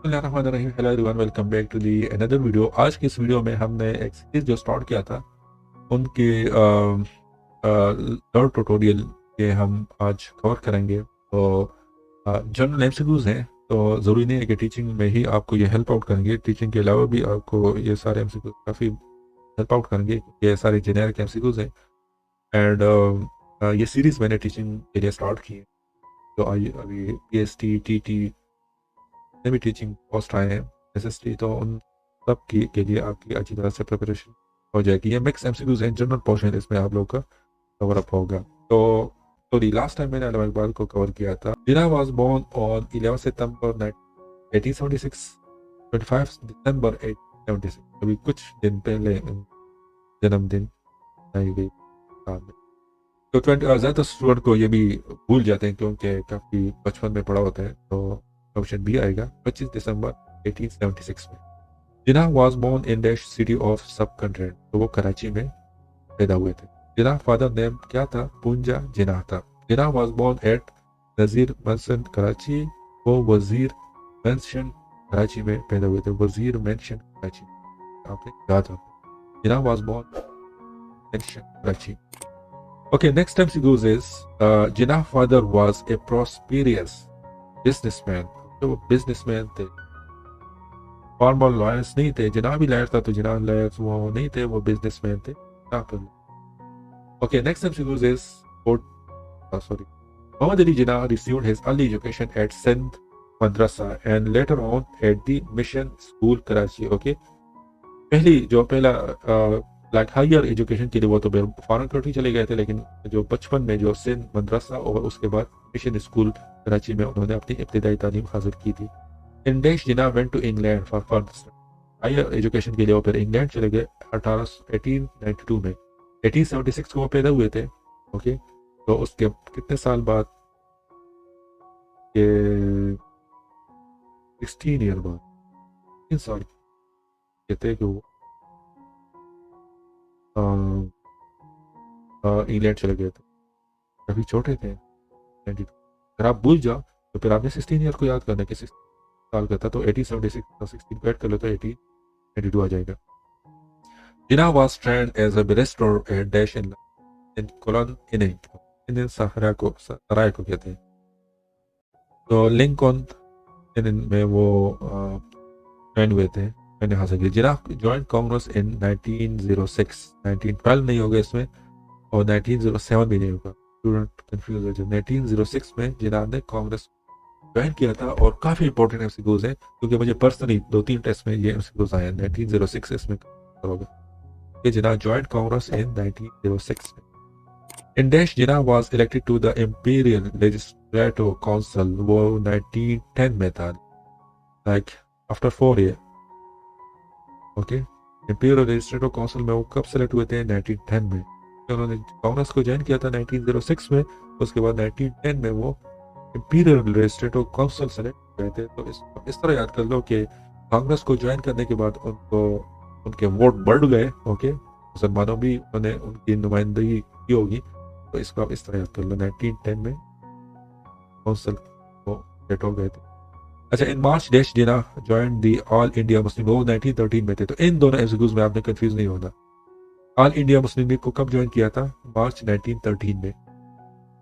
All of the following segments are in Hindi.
बिस्मिल्लाहिर्रहमानिर्रहीम। Hello everyone, welcome back to the another video. आज की इस वीडियो में हमने एक सीरीज जो स्टार्ट किया था उनके थर्ड ट्यूटोरियल के हम आज कवर करेंगे। तो जनरल एमसीक्यूज हैं, तो ज़रूरी नहीं है कि टीचिंग में ही आपको ये हेल्प आउट करेंगे। टीचिंग के अलावा भी आपको ये सारे एमसीक्यूज काफ़ी हेल्प आउट करेंगे। ये सारे जेनेरिक एमसीक्यूज हैं एंड ये सीरीज़ मैंने टीचिंग के लिए स्टार्ट की है। तो अभी पीएसटी टीटी भी टीचिंग पोस्ट आए हैं, एसएसटी, तो उन सब के लिए आपकी अच्छी तरह से प्रिपरेशन हो जाएगी। ये mix MCQs and general portion है, इसमें आप लोग का कवर अप होगा। तो सॉरी, लास्ट टाइम मैंने अलामा इकबाल को कवर किया था। जिना वाज बोर्न ऑन 11 सितंबर 1876, 25 दिसंबर 1876, अभी कुछ दिन पहले जन्मदिन मनाई गई साल में। तो ज़्यादातर स्टूडेंट को ये भी भूल जाते हैं क्योंकि काफ़ी बचपन में पढ़ा होता है। तो ऑप्शन बी आएगा 25 दिसंबर 1876 में। Jinnah was born in dash city of sub continent, तो वो कराची में पैदा हुए थे। जिना फादर नेम क्या था? पूंजा जिना था। Jinnah was born at Nazir mansion Karachi, वो वजीर मेंशन कराची में पैदा हुए थे। वजीर मेंशन कराची, आपने याद रखा। Jinnah was born mansion Karachi. Okay, next time she goes is Jinnah father was a prosperous businessman. तो वो businessman थे, formal lawyers नहीं थे। जिन्ना भी lawyer था तो जिन्ना lawyers वो नहीं थे, वो businessman थे। Okay, next time she goes is Muhammad Ali Jinnah received his early education at Sindh Madrasa and later on at the Mission School Karachi. Okay, पहला लाइक हायर एजुकेशन के लिए वो तो फॉरेन कंट्री चले गए थे, लेकिन जो बचपन में जो सिंध मदरसा और उसके बाद मिशन स्कूल कराची में उन्होंने अपनी इब्तदाई तालीम हासिल की थी। इन डैश Jinnah went to England for further higher education के लिए वो फिर इंग्लैंड चले गए 1892 में। 1876 को वो पैदा हुए थे। ओके, तो उसके कितने साल बाद? ये 16 ईयर बाद, 3 साल कहते हैं कि वो इंग्लैंड चले गए थे। काफ़ी छोटे थे, 92। अगर आप भूल जाओ तो फिर आपने 16 ईयर को याद करना कि 16 साल का था, तो 1876 का 16 को ऐड कर लो तो 1892 आ जाएगा। Jinnah was trained as a barrister at dash Lincoln inn सराय को कहते हैं। तो लिंकन में वो ट्रेंड हुए थे, मैंने हासिल की। जिना ज्वाइन कांग्रेस इन 1906, 1912 नहीं होगा इसमें, और 1907 भी नहीं होगा, स्टूडेंट कंफ्यूज हो जाए। 1906 में जिना ने कांग्रेस ज्वाइन किया था, और काफ़ी इंपॉर्टेंट एमसीक्यूज हैं क्योंकि मुझे पर्सनली 2-3 टेस्ट में ये एमसीक्यूज आए हैं। 1906 इसमें करोगे कि जिना ज्वाइन कांग्रेस इन 1906 में। इन डैश Jinnah was elected to the imperial legislative council, वो 1910 में था, like after 4 year. Okay, imperial legislative council में वो कब सेलेक्ट हुए थे? 1910 में। उन्होंने कांग्रेस को ज्वाइन किया था 1906 में, उसके बाद 1910 में वो इंपीरियल लेजिस्लेटिव काउंसिल सेलेक्ट हुए थे। तो इस तरह याद कर लो कि कांग्रेस को ज्वाइन करने के बाद उनको उनके वोट बढ़ गए। ओके, मुसलमानों भी उन्होंने उनकी नुमाइंदगी की होगी, तो इसको आप इस तरह याद कर लो। 1910 में काउंसिल को सेट हो गए थे। अच्छा, in March dash Jinnah join the all India Muslim, वो 1913 में थे। तो इन दोनों एमसीक्यूज में आपने कंफ्यूज नहीं होना। ऑल इंडिया मुस्लिम लीग को कब ज्वाइन किया था? मार्च 1913 में।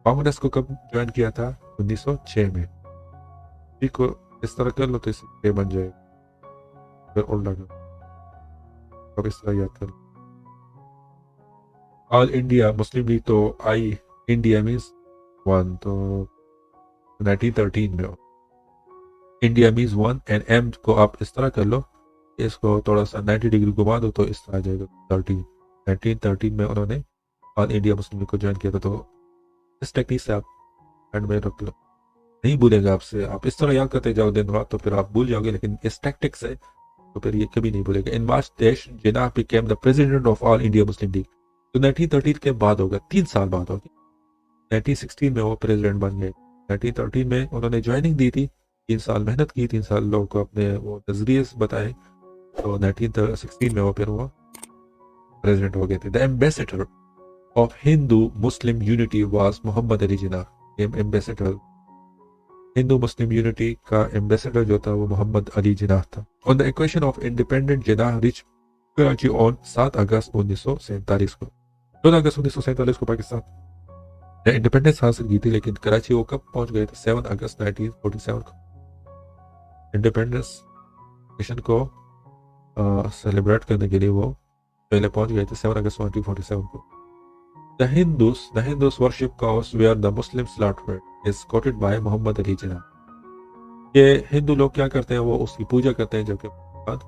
कांग्रेस को कब ज्वाइन किया था? 1906 में। ठीक को इस तरह कर लो तो इससे बन जाएगा, फिर उल्टा कर, अब इस तरह याद कर लो। ऑल इंडिया मुस्लिम लीग तो आई इंडिया मीन्स 1, तो 1913 में हो। इंडिया मीन्स 1 एंड एम को आप इस तरह कर लो, इसको थोड़ा सा 90 डिग्री घुमा दो तो इस तरह आ जाएगा 13। 1913 में उन्होंने ऑल इंडिया मुस्लिम लीग को ज्वाइन किया था। तो इस टेक्निक से आप एंड में रख लो, नहीं भूलेगा आपसे। आप इस तरह याद करते जाओ दिन रात तो फिर आप भूल जाओगे, लेकिन इस टैक्टिक से तो फिर ये कभी नहीं भूलेगा। In March dash Jinnah became the president of all India Muslim league, तो 1913 के बाद होगा, 3 साल बाद होगी। 1916 में वो प्रेसिडेंट बन गए। 1913 में उन्होंने ज्वाइनिंग दी थी, 3 साल मेहनत की, 3 साल लोगों को अपने वो नजरिए बताए, तो 1916 में वो फिर वो प्रेसिडेंट हो गए थे। The ambassador of Hindu Muslim unity was Mohammad Ali Jinnah. Ambassador Hindu Muslim unity का एम्बेसडर जो था वो मोहम्मद अली जिनाह था। On the equation of independent Jinnah reach Karachi on 7 अगस्त 1947 को। 14 अगस्त 1947 को पाकिस्तान ने इंडिपेंडेंस हासिल की थी, लेकिन कराची वो कब पहुंच गए थे? 7 अगस्त 1947 को। इंडिपेंडेंस मिशन को सेलिब्रेट करने के लिए वो पहले पहुंच गए थे 7 अगस्त 1947 को। The Hindus worship cows where the Muslims slaughtered is quoted by Mohammad Ali Jinnah. ये हिंदू लोग क्या करते हैं, वो उसकी पूजा करते हैं जबकि बाद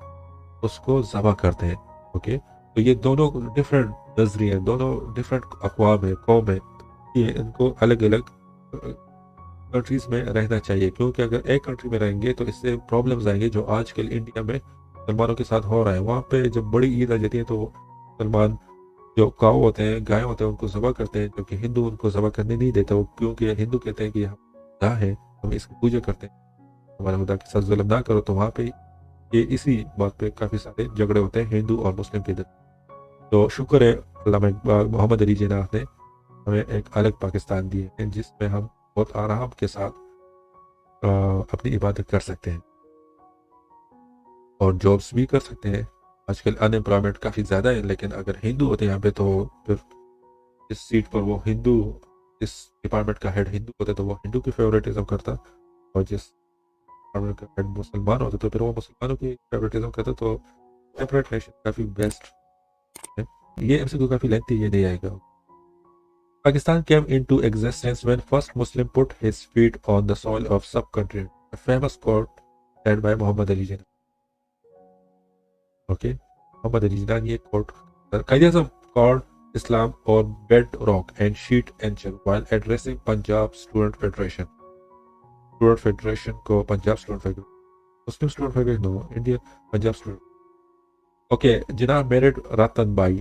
उसको ज़बह करते हैं। ओके, तो ये दोनों डिफरेंट नजरिए, दोनों डिफरेंट अक़वाम है, कौम है, ये इनको अलग अलग कंट्रीज में रहना चाहिए, क्योंकि अगर एक कंट्री में रहेंगे तो इससे प्रॉब्लम्स आएंगे जो आजकल इंडिया में मुसलमानों के साथ हो रहा है। वहाँ पे जब बड़ी ईद आ जाती है तो मुसलमान जो काऊ होते हैं, गाय होते हैं, उनको ज़बह करते हैं, जबकि हिंदू उनको ज़बह करने नहीं देता। वो क्योंकि हिंदू कहते हैं कि हम खुदा है, हम इसकी पूजा करते हैं, हमारे खुदा के साथ जुल्म ना करो। तो वहाँ पे ये इसी बात पे काफ़ी सारे झगड़े होते हैं हिंदू और मुस्लिम के अंदर। तो शुक्र है अल्लामा इकबाल मोहम्मद अली जिन्ना ने हमें एक अलग पाकिस्तान दिए हैं जिसमें हम बहुत आराम के साथ अपनी इबादत कर सकते हैं और जॉब्स भी कर सकते हैं। आजकल अनएम्प्लॉयमेंट काफ़ी ज़्यादा है, लेकिन अगर हिंदू होते यहाँ पे तो फिर इस सीट पर वो हिंदू, इस डिपार्टमेंट का हेड हिंदू होता तो वो हिंदू की फेवरेटिज्म करता, और जिस डिपार्टमेंट का हेड मुसलमान होता तो फिर वो मुसलमानों की फेवरेटिज्म करता। तो सेपरेट नेशन काफ़ी बेस्ट है। ये एमसीक्यू काफ़ी लेंथी, ये नहीं आएगा। Pakistan came into existence when first Muslim put his feet on the soil of sub-continent. A famous quote said by Muhammad Ali Jinnah. Okay, Muhammad Ali Jinnah ये quote, Qaidism called Islam or bedrock and sheet anchor while addressing Punjab Student Federation. Student Federation को Punjab Student Federation, Muslim Student Federation no, India Punjab Student. Okay, Jinnah married Ratan Bai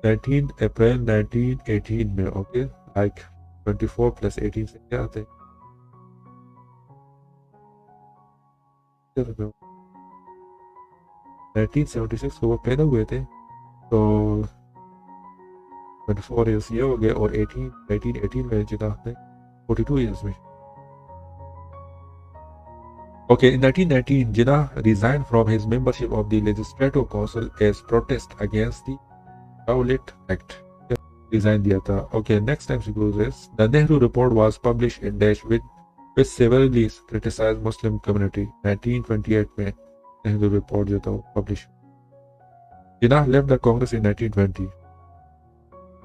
19 अप्रैल 1918 में। ओके, लाइक 24 प्लस 18 से क्या आते हैं? 1976 को वो पैदा हुए थे, तो 24 ईयर्स ये हो गए, और 1918 में जिन्ना ने 42 ईयर्स में। Okay, in 1919, Jinnah resigned from his membership of the Legislative Council as protest against the Rowlatt Act. Resign दिया था। Okay, next time is the Nehru report was published in Dash which severely criticized Muslim community. 1928 में Nehru report जो था वो publish। Jinnah left the Congress in 1920।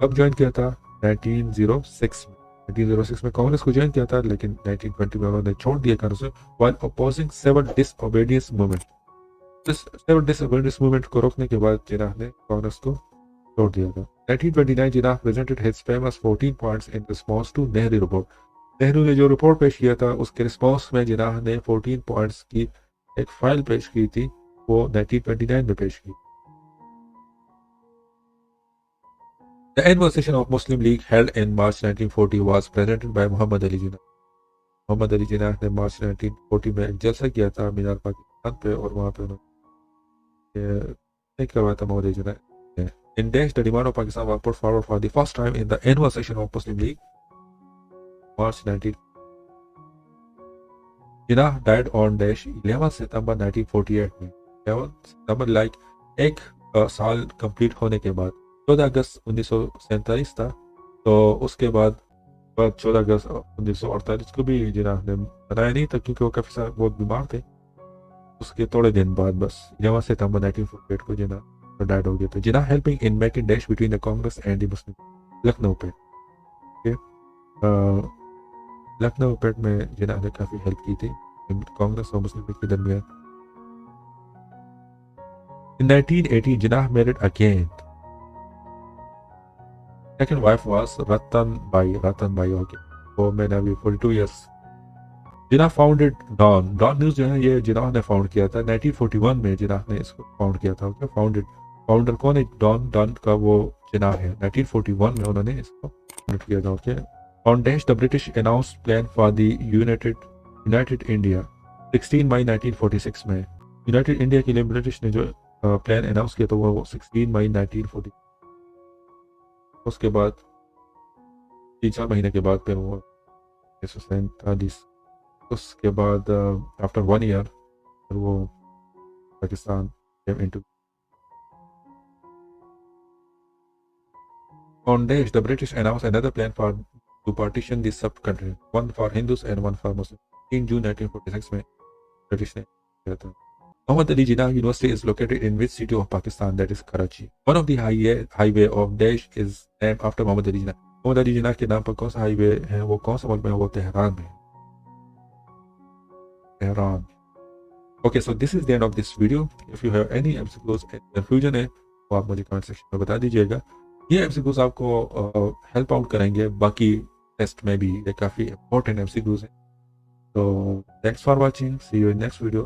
कब ज्वाइन किया था? 1906 में। 1906 में कांग्रेस को ज्वाइन किया था, लेकिन 1920 में उन्होंने छोड़ दिया Congress while opposing civil disobedience movement। इस civil disobedience movement को रोकने के बाद जिन्ना ने कांग्रेस को छोड़ दिया था। 1929 जिन्ना presented his famous 14 points in response to Nehru report। Nehru ने जो रिपोर्ट पेश किया था उसके रिस्पॉन्स में जिन्ना ने 14 पॉइंट्स की एक फाइल पेश की थी, वो 1929 में पेश की। The annual session of Muslim League held in March 1940 was presented by Muhammad Ali Jinnah। Mohammad Ali Jinnah ने मार्च 1940 में एक जलसा किया था मीनार पाकिस्तान पे, और वहाँ पे उन्होंने करवाया था Mohammad Ali Jinnah. In Dash, the demand of Pakistan was put forward for the first time in the annual session of Muslim League, March 19. Jinnah died on Dash 11 September 1948 में। 11 सितंबर लाइक एक साल कंप्लीट होने के बाद। 14 अगस्त 1947 था, तो उसके बाद 14 अगस्त 1948 को भी जिन्ना ने बनाया नहीं था क्योंकि वो काफ़ी सारे बहुत बीमार थे। उसके थोड़े दिन बाद बस 11 सितंबर 1948 को जिन्ना डाइड हो गया था। Jinnah helping in making dash between the Congress and the Muslim, Lucknow पे। लखनऊ पेट में जिन्ना ने काफ़ी हेल्प की थी कांग्रेस और मुस्लिम लीग के दरमियान। In 1980, Jinnah married again. Second wife was Ratan Bai, okay, वो मैंने अभी 42 years। जिन्ना फाउंडेड डॉन न्यूज़ जो है ये जिन्ना ने फाउंड किया था 1941 में। जिन्ना ने इसको फाउंड किया था। ओके, फाउंडर कौन है? डॉन का वो जिन्ना है। 1941 में उन्होंने इसको फाउंड किया था। Okay, on dash the British announced plan for the United India 16 मई 1946 में। यूनाइटेड इंडिया के लिए ब्रिटिश ने जो प्लान अनाउंस किया था वो 16 मई 1940। उसके बाद 3-4 महीने के बाद फिर वो 1947 उसके बाद आफ्टर 1 ईयर वो Pakistan came into on Daesh, the British announced another plan to partition the sub-country, one for Hindus and one for Muslims. In June 1946 में ब्रिटिश ने किया था. Muhammad Ali Jinnah University is located in which city of Pakistan? That is Karachi. One of the highway of Daesh is named after Muhammad Ali Jinnah. Muhammad Ali Jinnah के नाम पर कौन सा हाईवे है? वो कौन सा मुल्क में? वो तेहरान में. Tehran. Okay, so this is the end of this video. If you have any MCQs confusion है तो आप मुझे कमेंट सेक्शन में बता दीजिएगा. ये MCQs आपको हेल्प आउट करेंगे बाकी टेस्ट में भी. ये काफ़ी इंपॉर्टेंट MCQs हैं. तो thanks for watching. See you in next video.